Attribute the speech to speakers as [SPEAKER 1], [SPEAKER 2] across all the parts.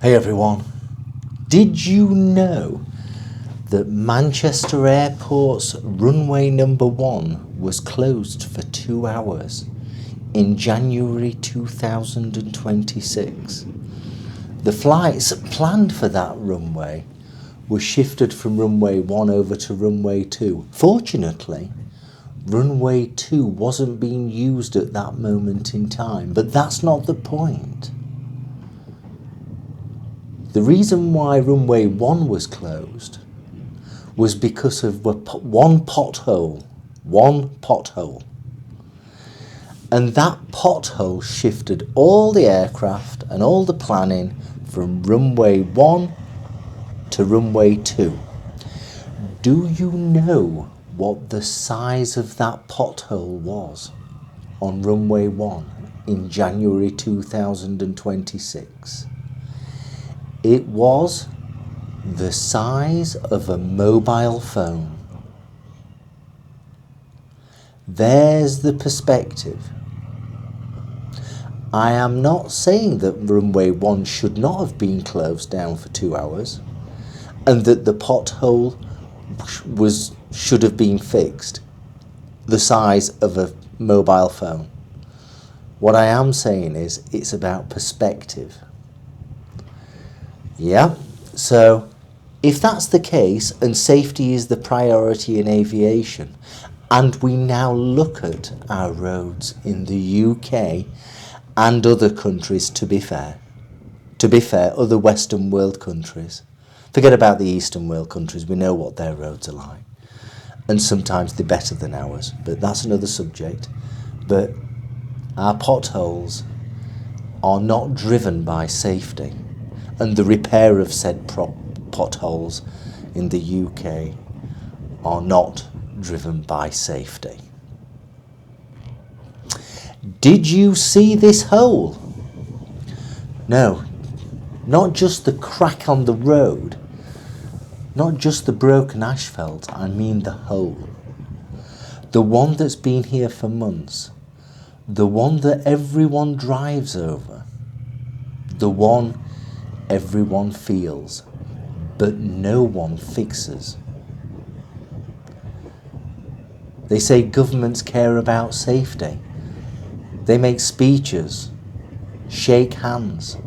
[SPEAKER 1] Hey everyone, did you know that Manchester Airport's runway number 1 was closed for 2 hours in January 2026? The flights planned for that runway were shifted from runway 1 over to runway 2. Fortunately, runway 2 wasn't being used at that moment in time, but that's not the point. The reason why runway 1 was closed was because of one pothole. And that pothole shifted all the aircraft and all the planning from runway 1 to runway 2. Do you know what the size of that pothole was on runway 1 in January 2026? It was the size of a mobile phone. There's the perspective. I am not saying that runway 1 should not have been closed down for 2 hours and that the pothole should have been fixed the size of a mobile phone. What I am saying is it's about perspective. Yeah, so if that's the case and safety is the priority in aviation, and we now look at our roads in the UK and other countries, to be fair, other Western world countries, forget about the Eastern world countries, we know what their roads are like, and sometimes they're better than ours, but that's another subject. But our potholes are not driven by safety, and the repair of said potholes in the UK are not driven by safety. Did you see this hole? No, not just the crack on the road, not just the broken asphalt, I mean the hole. The one that's been here for months, the one that everyone drives over, the one everyone feels, but no one fixes. They say governments care about safety. They make speeches, shake hands.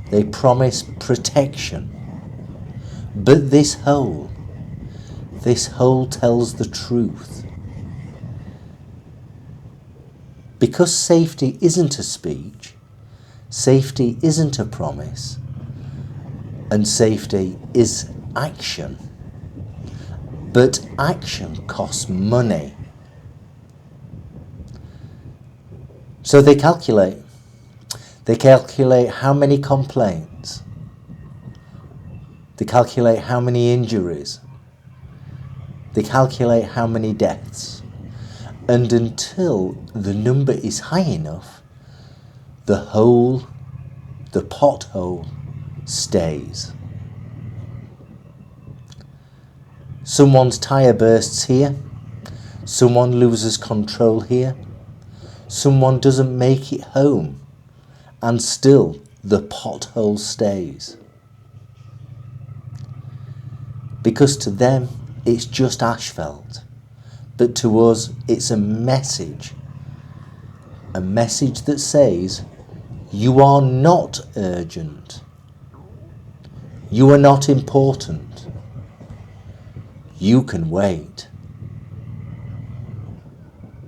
[SPEAKER 1] They promise protection. But this hole tells the truth. Because safety isn't a speech, safety isn't a promise, and safety is action. But action costs money. So they calculate how many complaints, they calculate how many injuries, they calculate how many deaths, and until the number is high enough, the pothole stays. Someone's tyre bursts here, someone loses control here, someone doesn't make it home, and still the pothole stays. Because to them it's just asphalt, but to us it's a message that says you are not urgent, you are not important. You can wait.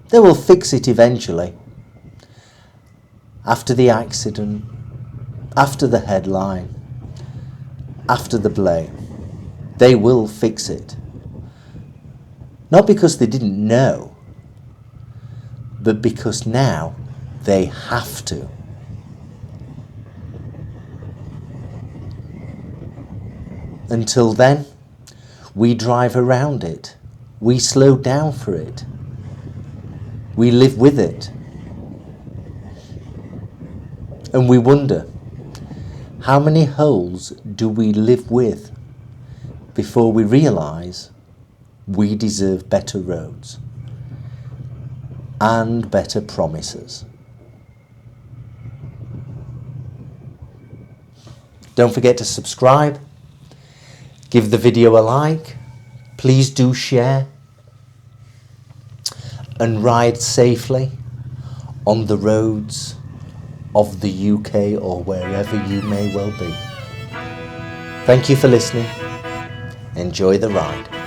[SPEAKER 1] They will fix it eventually. After the accident, after the headline, after the blame, they will fix it. Not because they didn't know, but because now they have to. Until then, we drive around it, we slow down for it, we live with it, and we wonder, how many holes do we live with before we realise we deserve better roads and better promises? Don't forget to subscribe, give the video a like, please do share, and ride safely on the roads of the UK or wherever you may well be. Thank you for listening. Enjoy the ride.